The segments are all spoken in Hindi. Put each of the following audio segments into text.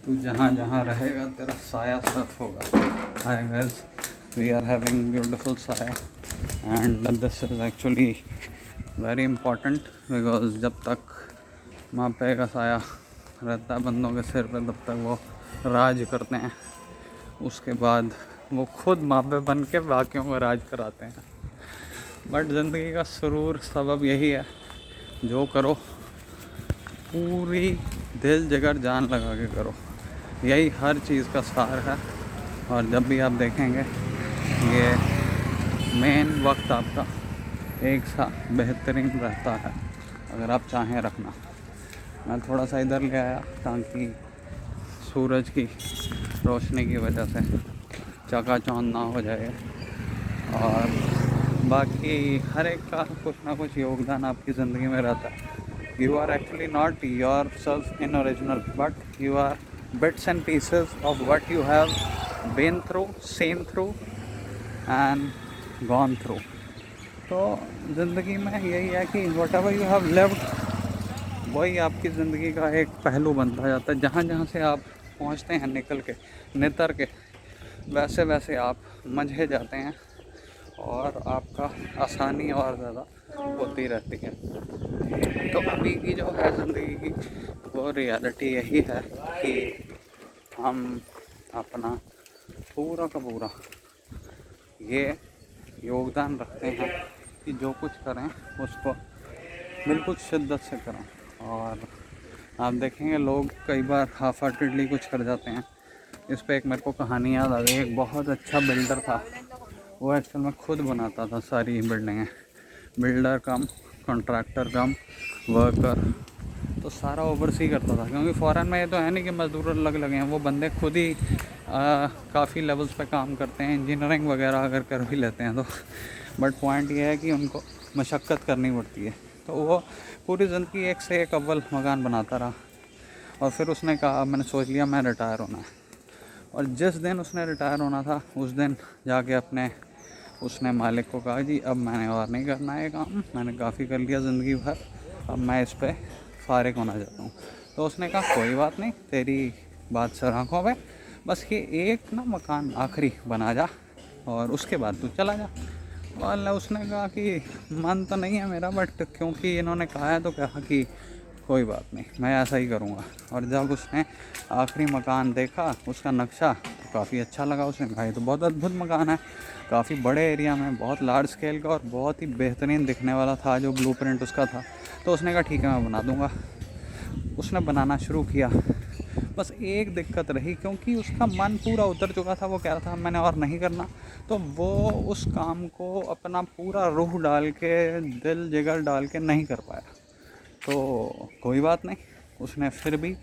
तू जहाँ जहाँ रहेगा तेरा साया साथ होगा। Hi guys, we are having beautiful साया and this is actually very important because जब तक माँ पे का साया रहता है बंदों के सिर पे तब तक वो राज करते हैं। उसके बाद वो खुद माँ पे बन के बाकियों को राज कराते हैं। बट ज़िंदगी का सुरूर सबब यही है, जो करो पूरी दिल जिगर जान लगा के करो, यही हर चीज़ का सार है। और जब भी आप देखेंगे ये मेन वक्त आपका एक सा बेहतरीन रहता है अगर आप चाहें रखना। मैं थोड़ा सा इधर ले आया ताकि सूरज की रोशनी की वजह से चकाचौंध ना हो जाए। और बाकी हर एक का कुछ ना कुछ योगदान आपकी ज़िंदगी में रहता है। You are actually not yourself in original, but you are bits and pieces of what you have been through, seen through and gone through. तो ज़िंदगी में यही है कि whatever you have lived वही आपकी ज़िंदगी का एक पहलू बनता जाता है। जहाँ जहाँ से आप पहुँचते हैं निकल के नितर के, वैसे वैसे आप मंझे जाते हैं और आपका आसानी और ज़्यादा होती रहती है। तो अभी की जो है ज़िंदगी की वो रियलिटी यही है कि हम अपना पूरा का पूरा ये योगदान रखते हैं कि जो कुछ करें उसको बिल्कुल शिद्दत से करें। और आप देखेंगे लोग कई बार हाफ हार्टेडली कुछ कर जाते हैं। इस पे एक मेरे को कहानी याद आ गई। एक बहुत अच्छा बिल्डर था, वो एक्चुअल में खुद बनाता था सारी बिल्डिंगें, बिल्डर कम कॉन्ट्रैक्टर कम वर्कर, तो सारा ओवरसी करता था। क्योंकि फ़ॉरेन में ये तो है नहीं कि मज़दूर अलग लगे हैं, वो बंदे खुद ही काफ़ी लेवल्स पे काम करते हैं, इंजीनियरिंग वगैरह अगर कर भी लेते हैं तो। बट पॉइंट ये है कि उनको मशक्क़त करनी पड़ती है। तो वो पूरी ज़िंदगी एक से एक अव्वल मकान बनाता रहा और फिर उसने कहा मैंने सोच लिया मैं रिटायर होना है। और जिस दिन उसने रिटायर होना था उस दिन जाके उसने मालिक को कहा जी अब मैंने और नहीं करना है काम, मैंने काफ़ी कर लिया ज़िंदगी भर, अब मैं इस पे फ़ारिग होना चाहता हूँ। तो उसने कहा कोई बात नहीं, तेरी बात सर आँखों पे, बस ये एक ना मकान आखिरी बना जा और उसके बाद तू चला जा। और उसने कहा कि मन तो नहीं है मेरा, बट क्योंकि इन्होंने कहा है तो कहा कि कोई बात नहीं मैं ऐसा ही करूँगा। और जब उसने आखिरी मकान देखा उसका नक्शा तो काफ़ी अच्छा लगा। उसने कहा ये तो बहुत अद्भुत मकान है, काफ़ी बड़े एरिया में, बहुत लार्ज स्केल का और बहुत ही बेहतरीन दिखने वाला था जो ब्लूप्रिंट उसका था। तो उसने कहा ठीक है मैं बना दूँगा। उसने बनाना शुरू किया। बस एक दिक्कत रही, क्योंकि उसका मन पूरा उतर चुका था, वो कह रहा था मैंने और नहीं करना, तो वो उस काम को अपना पूरा रूह डाल के दिल जिगर डाल के नहीं कर पाया। तो कोई बात नहीं, उसने फिर भी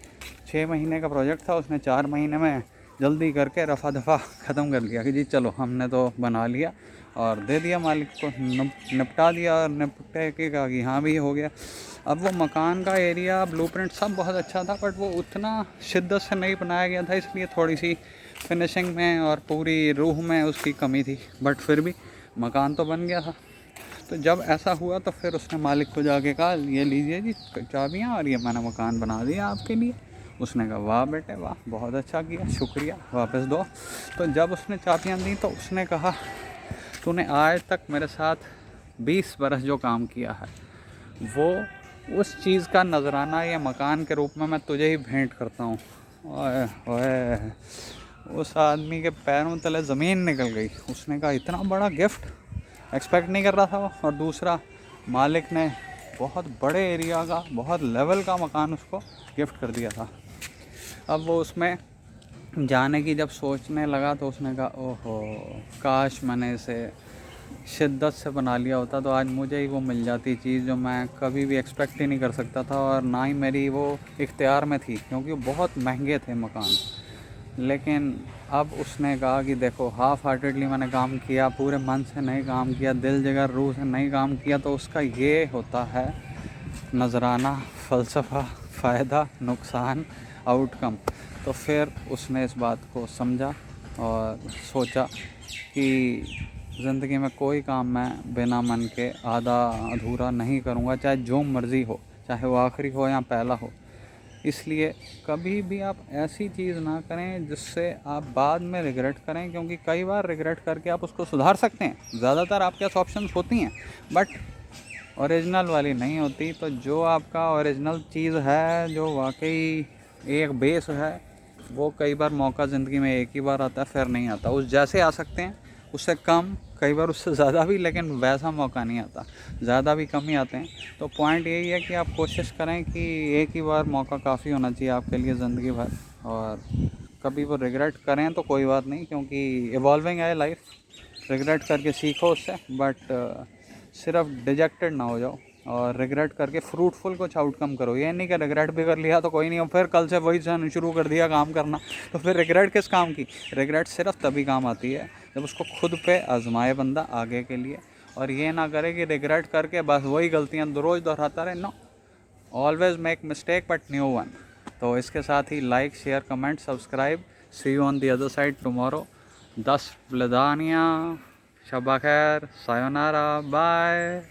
6 महीने का प्रोजेक्ट था, उसने 4 महीने में जल्दी करके रफ़ा दफ़ा ख़त्म कर लिया कि जी चलो हमने तो बना लिया और दे दिया मालिक को, निपटा दिया। और निपटे के कहा कि हाँ भी हो गया। अब वो मकान का एरिया ब्लूप्रिंट सब बहुत अच्छा था, बट वो उतना शिद्दत से नहीं बनाया गया था, इसलिए थोड़ी सी फिनिशिंग में और पूरी रूह में उसकी कमी थी। बट फिर भी मकान तो बन गया था। तो जब ऐसा हुआ तो फिर उसने मालिक को जाके कहा ये लीजिए जी चाबियाँ और ये मैंने मकान बना दिया आपके लिए। उसने कहा वाह बेटे वाह, बहुत अच्छा किया, शुक्रिया, वापस दो। तो जब उसने चाबियाँ दी तो उसने कहा तूने आज तक मेरे साथ 20 बरस जो काम किया है वो उस चीज़ का नजराना या मकान के रूप में मैं तुझे ही भेंट करता हूँ। ओए ओए, उस आदमी के पैरों तले ज़मीन निकल गई। उसने कहा इतना बड़ा गिफ्ट एक्सपेक्ट नहीं कर रहा था वो। और दूसरा, मालिक ने बहुत बड़े एरिया का बहुत लेवल का मकान उसको गिफ्ट कर दिया था। अब वो उसमें जाने की जब सोचने लगा तो उसने कहा ओहो, काश मैंने इसे शिद्दत से बना लिया होता तो आज मुझे ही वो मिल जाती चीज़ जो मैं कभी भी एक्सपेक्ट ही नहीं कर सकता था, और ना ही मेरी वो इख्तियार में थी, क्योंकि वो बहुत महंगे थे मकान। लेकिन अब उसने कहा कि देखो हाफ़ हार्टेडली मैंने काम किया, पूरे मन से नहीं काम किया, दिल जिगर रूह से नहीं काम किया, तो उसका ये होता है नजराना, फ़लसफ़ा, फ़ायदा, नुकसान, आउटकम। तो फिर उसने इस बात को समझा और सोचा कि ज़िंदगी में कोई काम मैं बिना मन के आधा अधूरा नहीं करूँगा, चाहे जो मर्ज़ी हो, चाहे वो आखिरी हो या पहला हो। इसलिए कभी भी आप ऐसी चीज़ ना करें जिससे आप बाद में रिग्रेट करें, क्योंकि कई बार रिग्रेट करके आप उसको सुधार सकते हैं। ज़्यादातर आपके पास ऑप्शंस होती हैं बट ओरिजिनल वाली नहीं होती। तो जो आपका ओरिजिनल चीज़ है, जो वाकई एक बेस है, वो कई बार मौका ज़िंदगी में एक ही बार आता है, फिर नहीं आता। उस जैसे आ सकते हैं, उससे कम, कई बार उससे ज़्यादा भी, लेकिन वैसा मौका नहीं आता, ज़्यादा भी कम ही आते हैं। तो पॉइंट यही है कि आप कोशिश करें कि एक ही बार मौका काफ़ी होना चाहिए आपके लिए ज़िंदगी भर। और कभी वो रिग्रेट करें तो कोई बात नहीं, क्योंकि इवॉल्विंग है लाइफ, रिग्रेट करके सीखो उससे, बट सिर्फ डिजेक्टेड ना हो जाओ और रिग्रेट करके फ्रूटफुल कुछ आउटकम करो। ये नहीं कि रिग्रेट भी कर लिया तो कोई नहीं, और फिर कल से वही शुरू कर दिया काम करना, तो फिर रिग्रेट किस काम की। रिग्रेट सिर्फ तभी काम आती है जब उसको खुद पे आजमाए बंदा आगे के लिए, और ये ना करे कि रिग्रेट करके बस वही गलतियाँ रोज़ दोहराता रहे। No, always make mistake but new one. तो इसके साथ ही like, share, comment, subscribe. See you on the other side tomorrow. 10 ब्लदानिया, शबा खैर, सायोनारा, बाय।